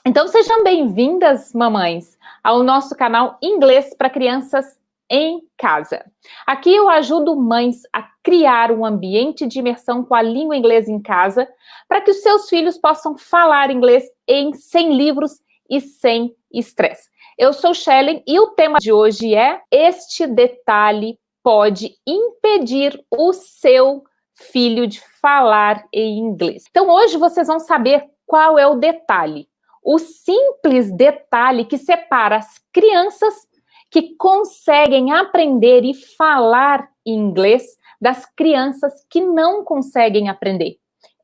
Então, sejam bem-vindas, mamães, ao nosso canal Inglês para Crianças em Casa. Aqui eu ajudo mães a criar um ambiente de imersão com a língua inglesa em casa, para que os seus filhos possam falar inglês sem livros e sem estresse. Eu sou Shellen e o tema de hoje é: este detalhe pode impedir o seu filho de falar em inglês. Então, hoje vocês vão saber qual é o detalhe. O simples detalhe que separa as crianças que conseguem aprender e falar inglês das crianças que não conseguem aprender.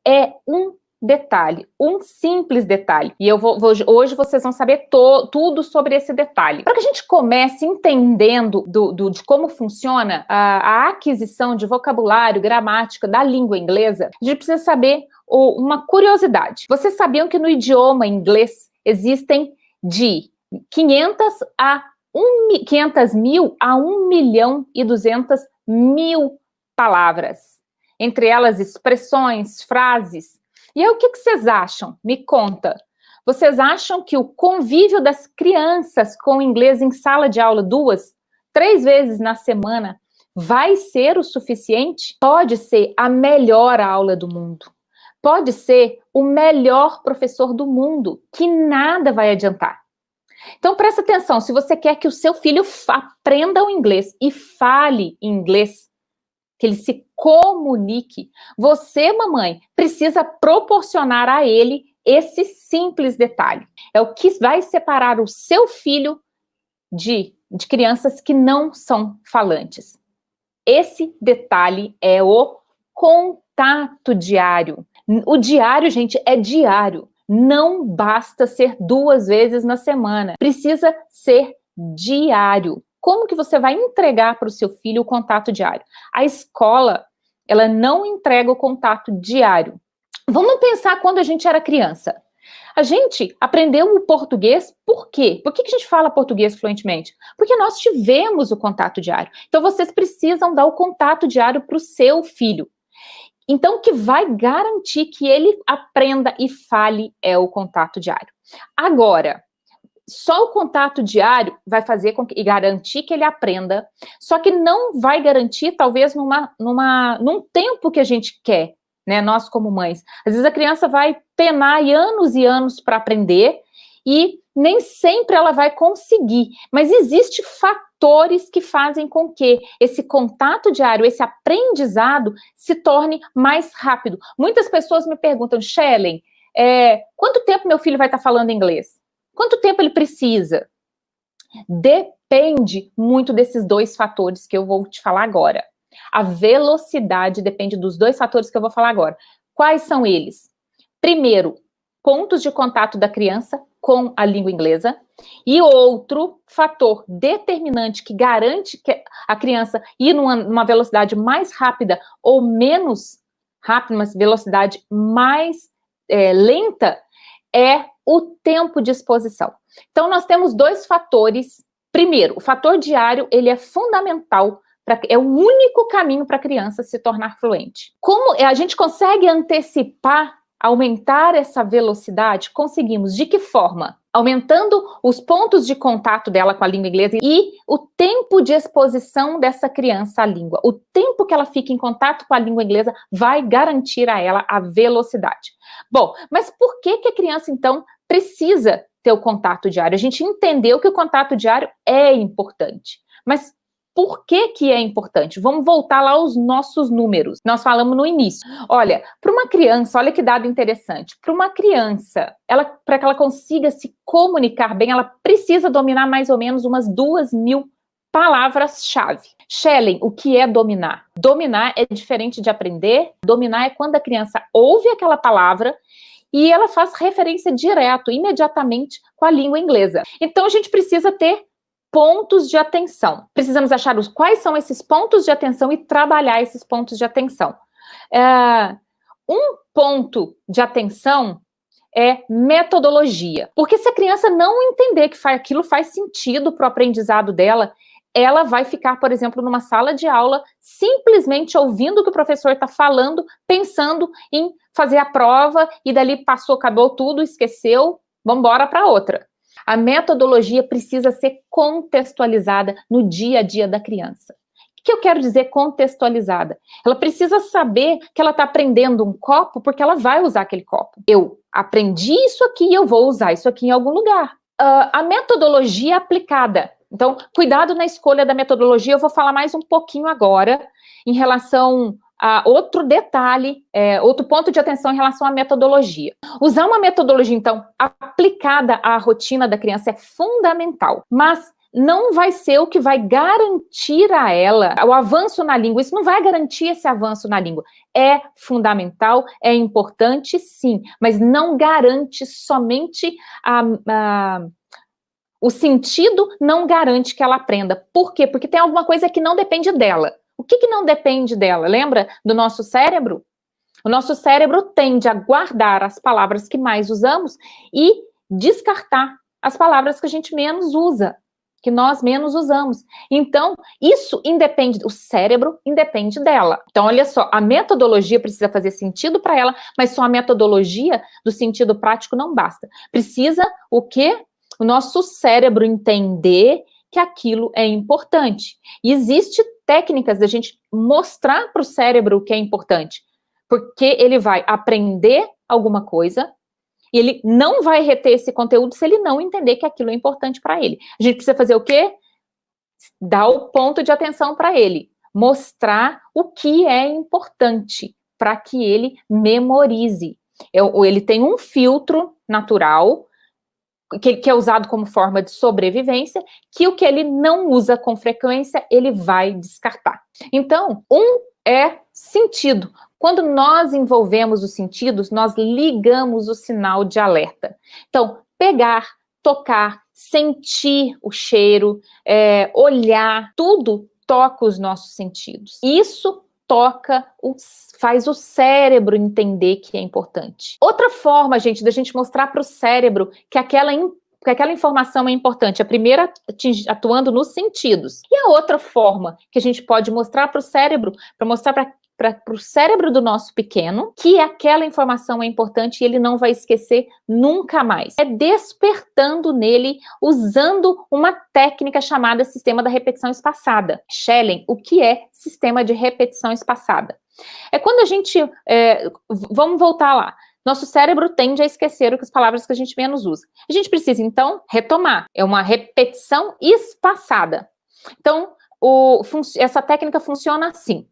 É um detalhe, um simples detalhe. E hoje vocês vão saber tudo sobre esse detalhe. Para que a gente comece entendendo de como funciona a aquisição de vocabulário, gramática da língua inglesa, a gente precisa saber uma curiosidade. Vocês sabiam que no idioma inglês existem de 500 mil a 1.200.000 palavras? Entre elas, expressões, frases. E aí, o que vocês acham? Me conta. Vocês acham que o convívio das crianças com o inglês em sala de aula 2, 3 vezes na semana vai ser o suficiente? Pode ser a melhor aula do mundo. Pode ser o melhor professor do mundo, que nada vai adiantar. Então, presta atenção, se você quer que o seu filho aprenda o inglês e fale inglês, que ele se comunique, você, mamãe, precisa proporcionar a ele esse simples detalhe. É o que vai separar o seu filho de crianças que não são falantes. Esse detalhe é o contato diário. O diário, gente, é diário. Não basta ser 2 vezes na semana. Precisa ser diário. Como que você vai entregar para o seu filho o contato diário? A escola, ela não entrega o contato diário. Vamos pensar quando a gente era criança. A gente aprendeu o português por quê? Por que a gente fala português fluentemente? Porque nós tivemos o contato diário. Então, vocês precisam dar o contato diário para o seu filho. Então, o que vai garantir que ele aprenda e fale é o contato diário. Agora, só o contato diário vai fazer e garantir que ele aprenda, só que não vai garantir, talvez, num tempo que a gente quer, né? Nós, como mães. Às vezes a criança vai penar e anos para aprender e nem sempre ela vai conseguir. Mas existem fatores que fazem com que esse contato diário, esse aprendizado, se torne mais rápido. Muitas pessoas me perguntam: Shellen, quanto tempo meu filho vai estar falando inglês? Quanto tempo ele precisa? Depende muito desses 2 fatores que eu vou te falar agora. A velocidade depende dos 2 fatores que eu vou falar agora. Quais são eles? Primeiro, pontos de contato da criança com a língua inglesa. E outro fator determinante que garante que a criança ir numa velocidade mais rápida ou menos rápida, uma velocidade mais lenta, é o tempo de exposição. Então, nós temos 2 fatores. Primeiro, o fator diário, ele é fundamental, é o único caminho para a criança se tornar fluente. Como a gente consegue antecipar, aumentar essa velocidade? Conseguimos. De que forma? Aumentando os pontos de contato dela com a língua inglesa e o tempo de exposição dessa criança à língua. O tempo que ela fica em contato com a língua inglesa vai garantir a ela a velocidade. Bom, mas por que a criança, então, precisa ter o contato diário? A gente entendeu que o contato diário é importante, mas por que é importante? Vamos voltar lá aos nossos números. Nós falamos no início. Olha, para uma criança, olha que dado interessante. Para uma criança, para que ela consiga se comunicar bem, ela precisa dominar mais ou menos umas 2.000 palavras-chave. Shellen, o que é dominar? Dominar é diferente de aprender. Dominar é quando a criança ouve aquela palavra e ela faz referência direto, imediatamente, com a língua inglesa. Então, a gente precisa ter pontos de atenção. Precisamos achar quais são esses pontos de atenção e trabalhar esses pontos de atenção. Um ponto de atenção é metodologia. Porque se a criança não entender que aquilo faz sentido para o aprendizado dela, ela vai ficar, por exemplo, numa sala de aula, simplesmente ouvindo o que o professor está falando, pensando em fazer a prova, e dali passou, acabou tudo, esqueceu, vamos embora para outra. A metodologia precisa ser contextualizada no dia a dia da criança. O que eu quero dizer contextualizada? Ela precisa saber que ela está aprendendo um copo porque ela vai usar aquele copo. Eu aprendi isso aqui e eu vou usar isso aqui em algum lugar. A metodologia aplicada. Então, cuidado na escolha da metodologia. Eu vou falar mais um pouquinho agora em relação a outro detalhe, outro ponto de atenção em relação à metodologia. Usar uma metodologia, então, aplicada à rotina da criança é fundamental, mas não vai ser o que vai garantir a ela o avanço na língua. Isso não vai garantir esse avanço na língua. É fundamental, é importante, sim, mas não garante somente o sentido, não garante que ela aprenda. Por quê? Porque tem alguma coisa que não depende dela. O que não depende dela? Lembra do nosso cérebro? O nosso cérebro tende a guardar as palavras que mais usamos e descartar as palavras que a gente menos usa, que nós menos usamos. Então, isso independe, o cérebro independe dela. Então, olha só, a metodologia precisa fazer sentido para ela, mas só a metodologia do sentido prático não basta. Precisa o quê? O nosso cérebro entender que aquilo é importante. E existe técnicas da gente mostrar para o cérebro o que é importante, porque ele vai aprender alguma coisa e ele não vai reter esse conteúdo se ele não entender que aquilo é importante para ele. A gente precisa fazer o quê? Dar o ponto de atenção para ele, mostrar o que é importante para que ele memorize. Ele tem um filtro natural que é usado como forma de sobrevivência, que o que ele não usa com frequência, ele vai descartar. Então, é sentido. Quando nós envolvemos os sentidos, nós ligamos o sinal de alerta. Então, pegar, tocar, sentir o cheiro, olhar, tudo toca os nossos sentidos. Isso faz o cérebro entender que é importante. Outra forma, gente, da gente mostrar para o cérebro que aquela informação é importante, a primeira atuando nos sentidos. E a outra forma que a gente pode mostrar para o cérebro, para mostrar para o cérebro do nosso pequeno, que aquela informação é importante e ele não vai esquecer nunca mais. É despertando nele, usando uma técnica chamada sistema da repetição espaçada. Schelling, o que é sistema de repetição espaçada? É quando a gente... vamos voltar lá. Nosso cérebro tende a esquecer as palavras que a gente menos usa. A gente precisa, então, retomar. É uma repetição espaçada. Então, essa técnica funciona assim.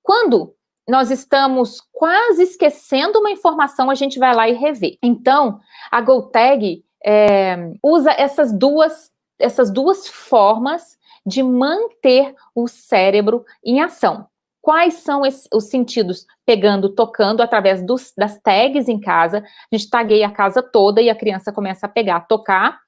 Quando nós estamos quase esquecendo uma informação, a gente vai lá e revê. Então, a GoTag usa essas duas formas de manter o cérebro em ação. Quais são os sentidos? Pegando, tocando, através das tags em casa. A gente tagueia a casa toda e a criança começa a pegar, tocar.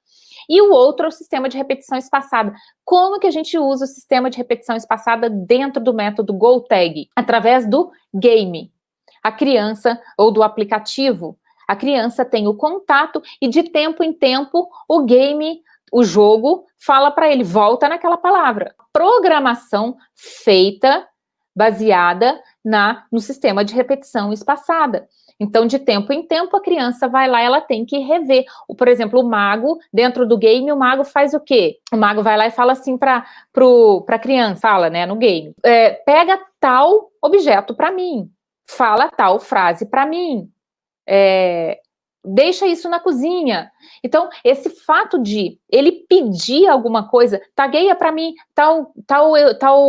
E o outro é o sistema de repetição espaçada. Como que a gente usa o sistema de repetição espaçada dentro do método GoTag? Através do game. A criança, ou do aplicativo, a criança tem o contato e de tempo em tempo o game, o jogo, fala para ele, volta naquela palavra. Programação feita, baseada no sistema de repetição espaçada. Então, de tempo em tempo, a criança vai lá, ela tem que rever. Por exemplo, o mago, dentro do game, o mago faz o quê? O mago vai lá e fala assim para a criança, fala, né, no game, pega tal objeto para mim, fala tal frase para mim, deixa isso na cozinha. Então, esse fato de ele pedir alguma coisa, tagueia para mim tal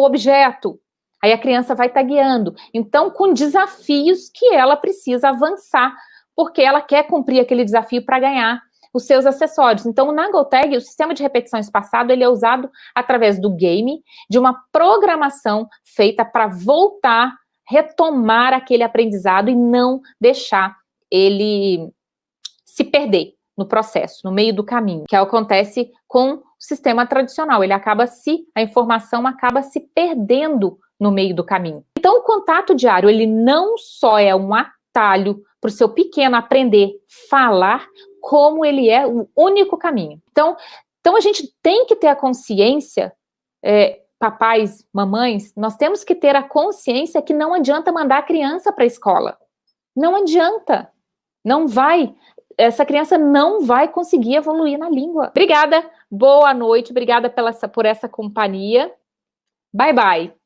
objeto, aí a criança vai tagueando. Então, com desafios que ela precisa avançar, porque ela quer cumprir aquele desafio para ganhar os seus acessórios. Então, na GoTag, o sistema de repetição espaçado, ele é usado através do game, de uma programação feita para voltar, retomar aquele aprendizado e não deixar ele se perder no processo, no meio do caminho, que acontece com o sistema tradicional. A informação acaba se perdendo no meio do caminho. Então, o contato diário, ele não só é um atalho para o seu pequeno aprender a falar, como ele é o único caminho. Então a gente tem que ter a consciência, papais, mamães, nós temos que ter a consciência que não adianta mandar a criança para a escola. Não adianta. Não vai. essa criança não vai conseguir evoluir na língua. Obrigada, boa noite, obrigada por essa companhia. Bye, bye.